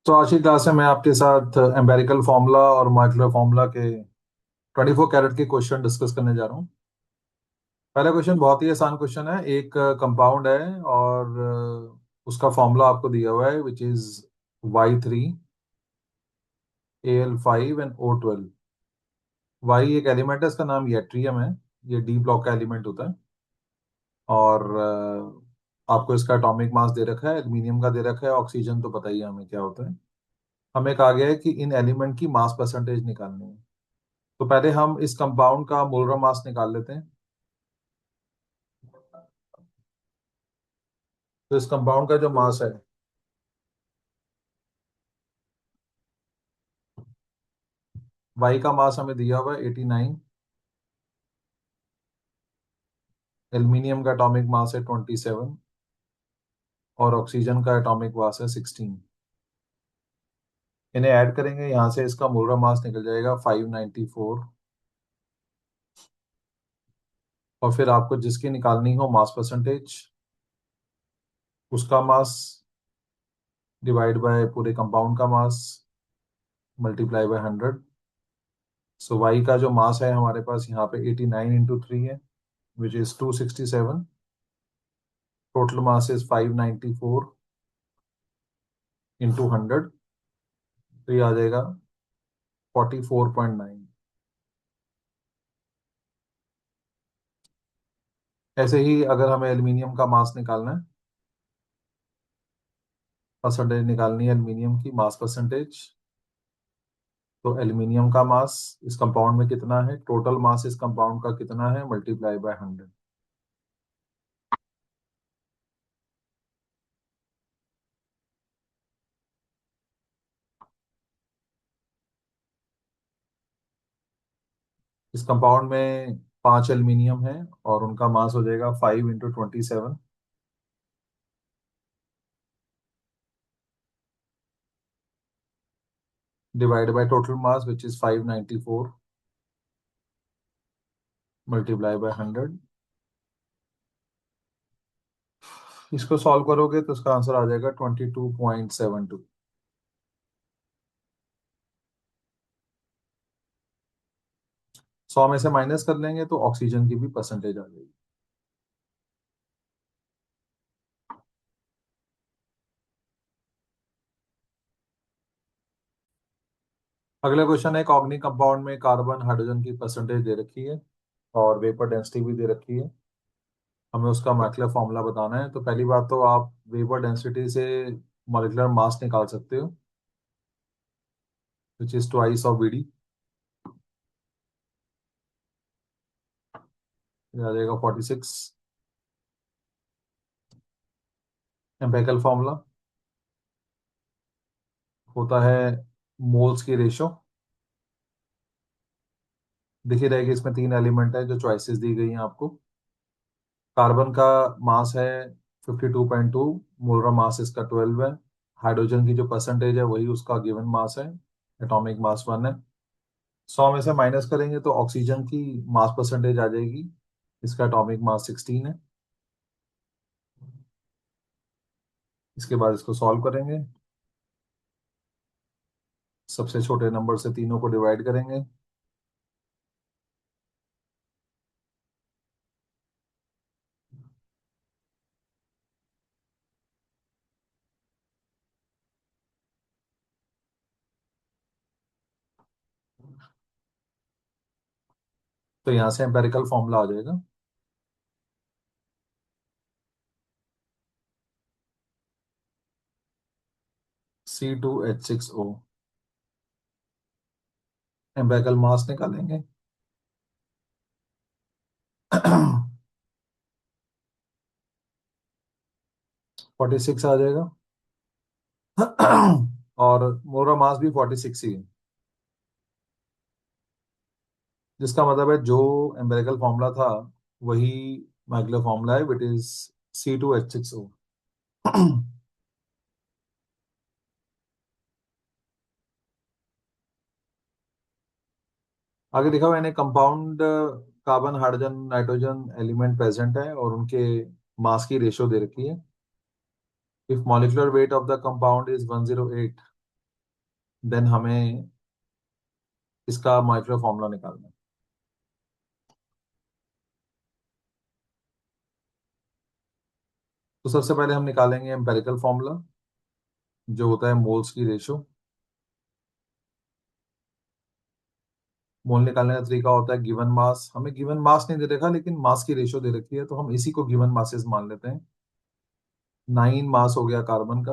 तो आज की क्लास में मैं आपके साथ एम्पेरिकल फार्मूला और मॉलिक्यूलर फार्मूला के 24 कैरेट के क्वेश्चन डिस्कस करने जा रहा हूँ। पहला क्वेश्चन बहुत ही आसान क्वेश्चन है। एक कंपाउंड है और उसका फार्मूला आपको दिया हुआ है which is Y3Al5 and O12। Y एक एलिमेंट है, इसका नाम यट्रियम है। ये डी ब्लॉक का एलिमेंट होता है। और आपको इसका एटॉमिक मास दे रखा है, एल्यूमिनियम का दे रखा है। ऑक्सीजन तो पता ही है हमें क्या होता है। हमें कहा गया है कि इन एलिमेंट की मास परसेंटेज निकालनी है। तो पहले हम इस कंपाउंड का मोलर मास निकाल लेते हैं। तो इस कंपाउंड का जो मास है, वाई का मास हमें दिया हुआ है 89। एल्यूमिनियम का एटॉमिक मास है 27 और ऑक्सीजन का एटॉमिक मास है 16। इन्हें ऐड करेंगे, यहां से इसका मोलर मास निकल जाएगा 594। और फिर आपको जिसकी निकालनी हो मास परसेंटेज, उसका मास डिवाइड बाय पूरे कंपाउंड का mass multiply by 100। So Y का जो मास है हमारे पास यहाँ पे 89 × 3 है which is 267। Total mass is 594 into 100। तो ये आ जाएगा 44.9। ऐसे ही अगर हमें एल्यूमिनियम का मास निकालना है, परसेंटेज निकालनी है एल्यूमिनियम की मास परसेंटेज, तो एल्यूमिनियम का मास इस कंपाउंड में कितना है, टोटल मास इस कंपाउंड का कितना है, मल्टीप्लाई बाय 100। इस कंपाउंड में 5 एल्यूमिनियम है और उनका मास हो जाएगा 5 × 27 divide by total mass which is 594 multiply by 100। इसको सॉल्व करोगे तो इसका आंसर आ जाएगा 22.72। 100 में से माइनस कर लेंगे तो ऑक्सीजन की भी परसेंटेज आ जाएगी। अगला क्वेश्चन है, एक ऑर्गेनिक कंपाउंड में कार्बन हाइड्रोजन की परसेंटेज दे रखी है और वेपर डेंसिटी भी दे रखी है। हमें उसका मॉलिक्यूलर फॉर्मूला बताना है। तो पहली बात तो आप वेपर डेंसिटी से मॉलिक्यूलर मास निकाल सकते हो which is twice of VD. आ जाएगा 46। एम्पिरिकल फॉर्मूला होता है मोल्स की रेशो। दिखी रहेगी, इसमें 3 एलिमेंट है जो चॉइसेस दी गई हैं आपको। कार्बन का मास है 52.2, मोलर मास इसका 12 है। हाइड्रोजन की जो परसेंटेज है वही उसका गिवन मास है, एटॉमिक मास 1 है। 100 में से माइनस करेंगे तो ऑक्सीजन की मास परसेंटेज आ जाएगी, इसका एटॉमिक मास 16 है। इसके बाद इसको सॉल्व करेंगे, सबसे छोटे नंबर से तीनों को डिवाइड करेंगे। तो यहाँ से एम्पेरिकल फॉर्मूला आ जाएगा। C2H6O। एम्पेरिकल मास निकालेंगे। 46 आ जाएगा। और मोलर मास भी 46 ही है, जिसका मतलब है जो एम्पेरिकल फॉर्मूला था वही मॉलिक्यूलर फॉर्मूला है, विट इज C2H6O। आगे देखा मैंने compound carbon hydrogen nitrogen element present है और उनके मास की रेशो दे रखी है। If molecular weight of the compound is 108 then हमें इसका मॉलिक्यूलर फॉर्मूला निकालना है। तो सबसे पहले हम निकालेंगे एम्पेरिकल फॉर्मूला, जो होता है मोल्स की रेशो। मोल निकालने का तरीका होता है गिवन मास, हमें गिवन मास नहीं दे रखा लेकिन मास की रेशो दे रखी है, तो हम इसी को गिवन मासेस मान लेते हैं। 9 मास हो गया कार्बन का,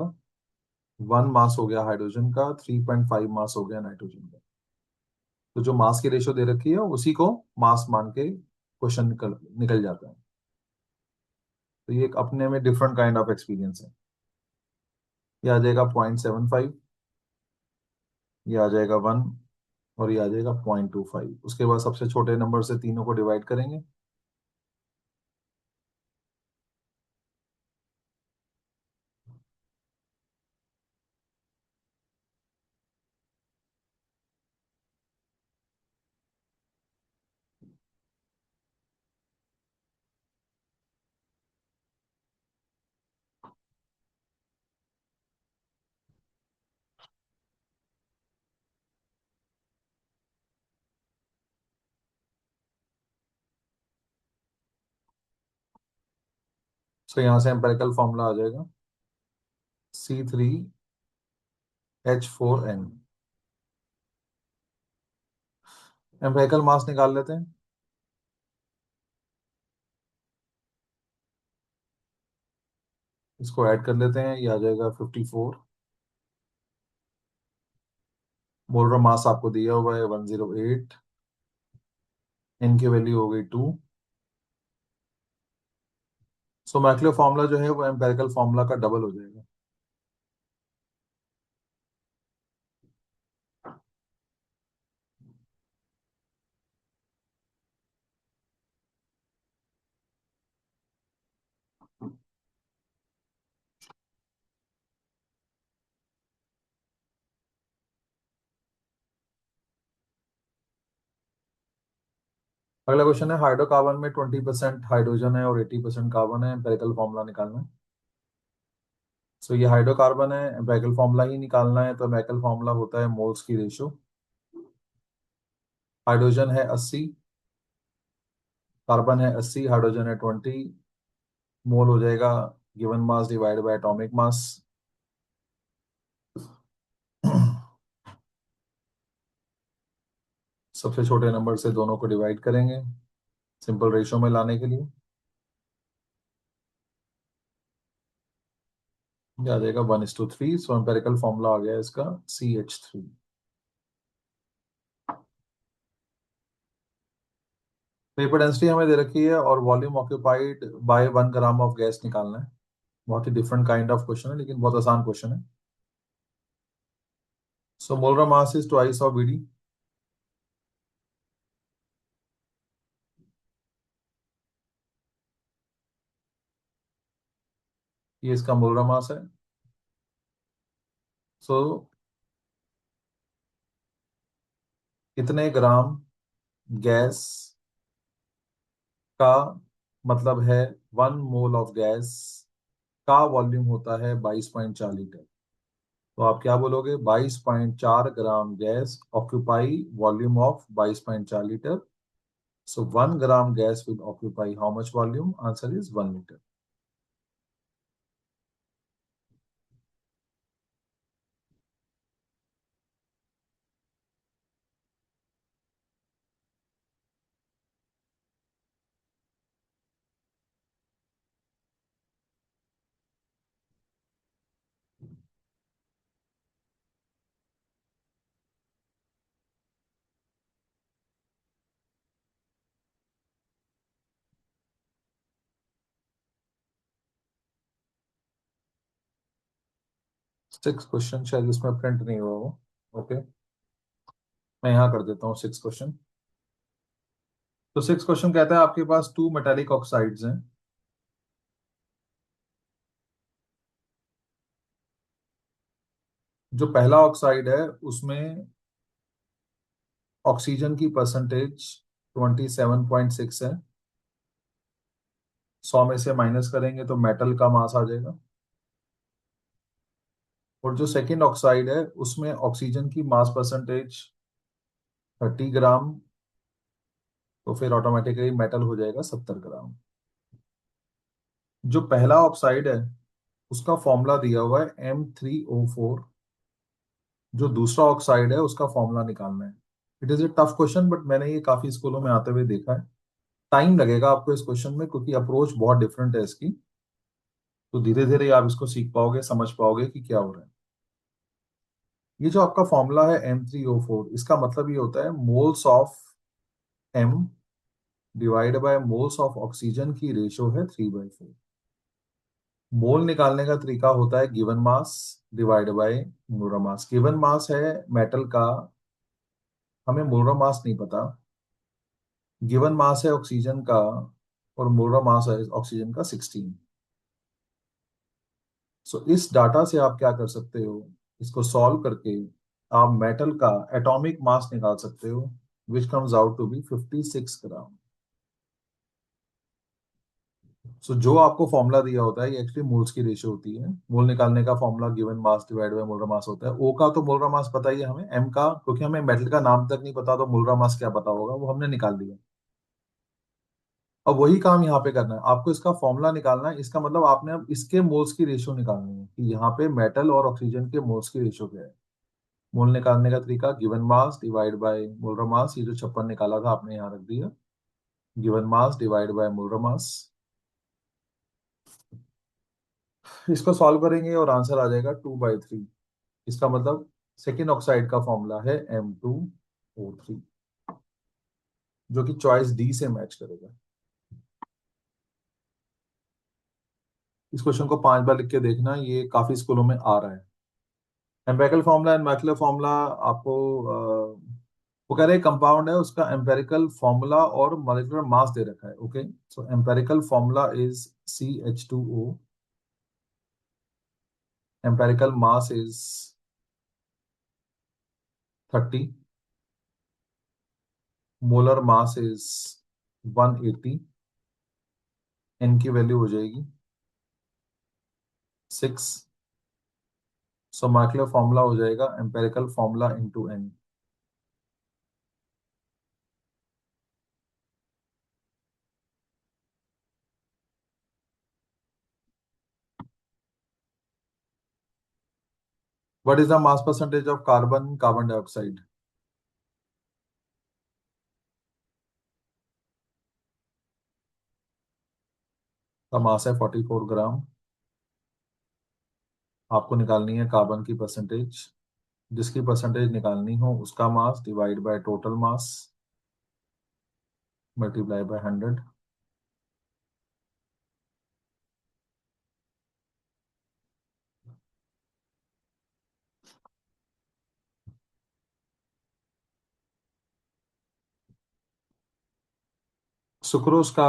1 मास हो गया हाइड्रोजन का, 3.5 मास हो गया नाइट्रोजन का। तो जो मास की रेशो दे रखी है उसी को मास मान के क्वेश्चन निकल निकल जाता है। तो ये एक अपने में डिफरेंट काइंड ऑफ एक्सपीरियंस है। ये आ जाएगा 0.75, ये आ जाएगा 1, और ये आ जाएगा 0.25। उसके बाद सबसे छोटे नंबर से तीनों को डिवाइड करेंगे। तो यहाँ से एम्पेरिकल फॉर्मूला आ जाएगा C3H4n। एम्पेरिकल मास निकाल लेते हैं। इसको ऐड कर लेते हैं, ये आ जाएगा 54। मोलर मास आपको दिया हुआ है 108। n की वैल्यू हो गई 2। सो मैक्लो फॉर्मूला जो है वो एम्पेरिकल फॉर्मूला का डबल हो जाएगा। अगला क्वेश्चन है, हाइड्रोकार्बन में 20% हाइड्रोजन है और 80% कार्बन है, एम्पेरिकल फॉर्मूला निकालना है। सो ये हाइड्रोकार्बन है, एम्पेरिकल फॉर्मूला ही निकालना है। तो एम्पेरिकल फॉर्मूला होता है मोल्स की रेशो। हाइड्रोजन है 80, कार्बन है 80, हाइड्रोजन है 20। मोल हो जाएगा given mass divide bye atomic mass. सबसे छोटे नंबर से दोनों को डिवाइड करेंगे सिंपल रेशो में लाने के लिए। ये आ जाएगा 1:3। सो एम्पेरिकल फॉर्मूला आ गया इसका CH3। पेपर डेंसिटी हमें दे रखी है और volume occupied by 1 gram of gas निकालना है। बहुत ही डिफरेंट काइंड ऑफ क्वेश्चन है लेकिन बहुत आसान क्वेश्चन है। So molar mass is twice of BD। ये इसका मोलर मास है। सो कितने ग्राम गैस का मतलब है 1 मोल ऑफ गैस का वॉल्यूम होता है 22.4 लीटर। तो आप क्या बोलोगे, 22.4 ग्राम गैस occupy volume of 22.4 litre. So 1 gram gas will occupy how much volume? Answer is 1 liter. 6 question शायद इसमें प्रिंट नहीं हुआ वो। ओके, मैं यहाँ कर देता हूँ 6 क्वेश्चन। तो 6 क्वेश्चन कहता है आपके पास 2 मेटालिक ऑक्साइड्स हैं। जो पहला ऑक्साइड है उसमें ऑक्सीजन की परसेंटेज 27.6 है। 100 में से माइनस करेंगे तो मेटल का मास आ जाएगा। और जो सेकेंड ऑक्साइड है उसमें ऑक्सीजन की मास परसेंटेज 30 ग्राम, तो फिर ऑटोमेटिकली मेटल हो जाएगा 70 ग्राम। जो पहला ऑक्साइड है उसका फॉर्मूला दिया हुआ है M3O4। जो दूसरा ऑक्साइड है उसका फॉर्मूला निकालना है। It is a tough question, but मैंने ये काफी स्कूलों में आते हुए देखा है। टाइम लगेगा आपको इस क्वेश्चन में, क्योंकि अप्रोच बहुत डिफरेंट है इसकी। तो धीरे धीरे आप इसको सीख पाओगे, समझ पाओगे कि क्या हो रहा है। ये जो आपका फॉर्मूला है M3O4, इसका मतलब ये होता है moles of M divide by moles of oxygen की रेशो है 3/4। मोल निकालने का तरीका होता है given mass divide by molar mass. Given mass है मेटल का, हमें मोलर मास नहीं पता। गिवन मास है ऑक्सीजन का, और मोलर मास है ऑक्सीजन का 16। सो इस डाटा से आप क्या कर सकते हो, इसको सॉल्व करके आप मेटल का एटॉमिक मास निकाल सकते हो, which comes out to be 56 gram. So जो आपको फॉर्मूला दिया होता है ये एक्चुअली मोल्स की रेशियो होती है। मोल निकालने का formula given mass divide by molar मास होता है। ओ का तो मोलर मास पता ही है हमें, एम का क्योंकि हमें मेटल का नाम तक नहीं पता तो मोलर मास क्या पता होगा, वो हमने निकाल दिया। अब वही काम यहाँ पे करना है, आपको इसका फॉर्मूला निकालना है। इसका मतलब आपने अब इसके मोल्स की रेशियो निकालनी है कि यहाँ पे मेटल और ऑक्सीजन के मोल्स की रेशियो क्या है। मोल निकालने का तरीका given mass divide by molar mass. ये जो 56 निकाला था आपने यहाँ रख दिया, given mass divide by molar मास। इसको सॉल्व करेंगे और आंसर आ जाएगा 2/3। इसका मतलब सेकेंड ऑक्साइड का फॉर्मूला है M2O3, जो कि चॉइस डी से मैच करेगा। इस क्वेश्चन को 5 बार लिख के देखना, ये काफी स्कूलों में आ रहा है। Empirical formula and theoretical formula आपको वो कह रहे हैं कंपाउंड है, उसका एम्पेरिकल फॉर्मूला और मॉलिक्यूलर मास दे रखा है। Okay, so empirical formula is CH2O, empirical mass is 30, molar mass is 180, n की वैल्यू हो जाएगी 6। सो मॉलिक्यूलर फॉर्मूला हो जाएगा empirical formula into n. What is the mass percentage of carbon carbon dioxide? का mass है 44 ग्राम। आपको निकालनी है कार्बन की परसेंटेज। जिसकी परसेंटेज निकालनी हो उसका mass divide by total mass multiply by 100। Sucrose का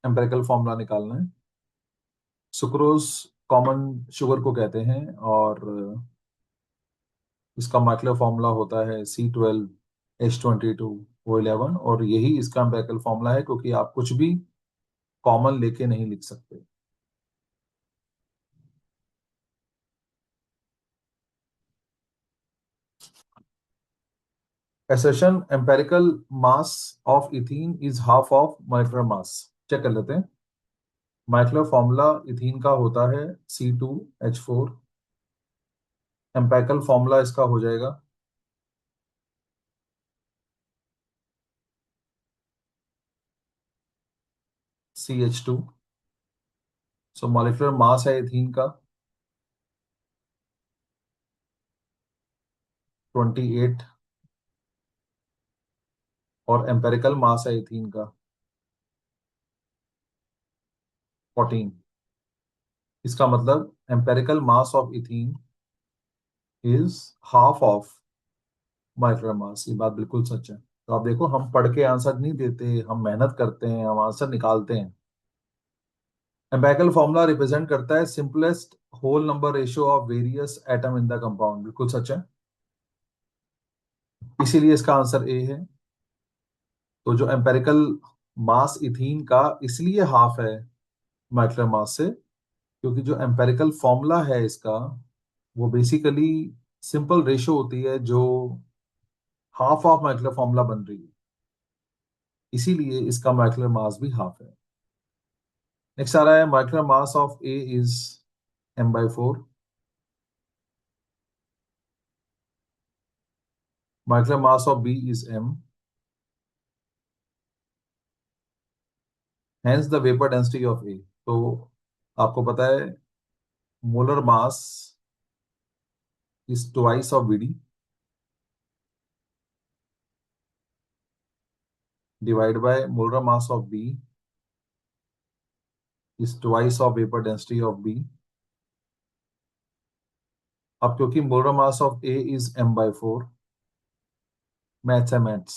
एम्पेरिकल फॉर्मूला निकालना है। सुक्रोज कॉमन शुगर को कहते हैं, और इसका मॉलिक्यूलर फॉर्मूला होता है C12H22O11, और यही इसका एम्पेरिकल फॉर्मूला है, क्योंकि आप कुछ भी कॉमन लेके नहीं लिख सकते। assertion empirical mass of ethene is half of molecular mass। Check कर लेते हैं। molecular फॉर्मूला इथीन का होता है C2H4। empirical फॉर्मूला इसका हो जाएगा CH2। सो मॉलिक्यूलर मास है इथीन का 28, और एम्पेरिकल मास है इथीन का 14। इसका मतलब empirical mass of ethene is half of molecular mass. ये बात बिल्कुल सच है। तो आप देखो, हम पढ़ के आंसर नहीं देते, हम मेहनत करते हैं, हम आंसर निकालते हैं। एम्पिरिकल फॉर्मूला रिप्रेजेंट करता है simplest whole number ratio of various atom in the compound. बिल्कुल सच है, इसीलिए इसका आंसर ए है। तो जो एम्पेरिकल मास इथीन का इसलिए हाफ है मॉलिक्यूलर मास से, क्योंकि जो एम्पेरिकल फॉर्मूला है इसका वो बेसिकली सिंपल रेशो होती है जो हाफ ऑफ मॉलिक्यूलर फॉर्मूला बन रही है, इसीलिए इसका मॉलिक्यूलर मास भी हाफ है। नेक्स्ट आ रहा है molecular mass of A is m/4, molecular mass of B is m, hence the vapour density of A. तो आपको पता है molar mass is twice of Vd divide by molar mass of B is twice of vapour density of B. अब क्योंकि molar mass of A is m/4, maths है maths,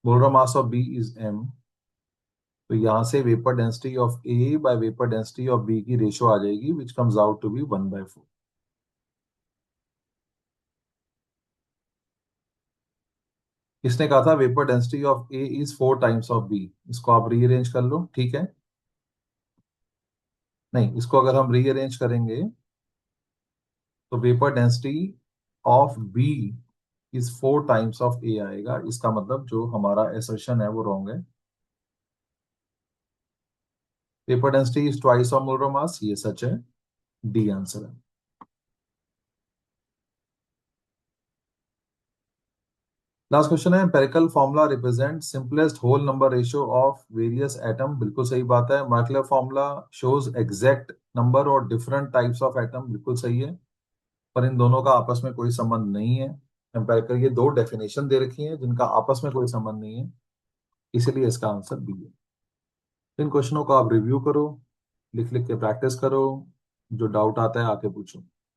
molar mass of B is m, तो यहां से vapour density of A bye vapour density of B की ratio आ जाएगी which comes out to be 1/4। इसने कहा था vapour density of A is 4 times of B, इसको आप रीअरेंज कर लो, ठीक है। नहीं, इसको अगर हम रीअरेंज करेंगे तो vapour density of B is 4 times of A आएगा। इसका मतलब जो हमारा एसर्शन है वो रॉन्ग है। Vapour density is twice of molar mass, ये सच है, डी आंसर है। लास्ट क्वेश्चन है empirical formula represent simplest whole number ratio of various atom. बिल्कुल सही बात है। Molecular formula shows exact number और डिफरेंट टाइप्स ऑफ एटम, बिल्कुल सही है, पर इन दोनों का आपस में कोई संबंध नहीं है। एम्पिरिकल ये दो डेफिनेशन दे रखी हैं जिनका आपस में कोई संबंध नहीं है, इसीलिए इसका आंसर बी है। इन क्वेश्चनों को आप रिव्यू करो, लिख लिख के प्रैक्टिस करो, जो डाउट आता है आके पूछो।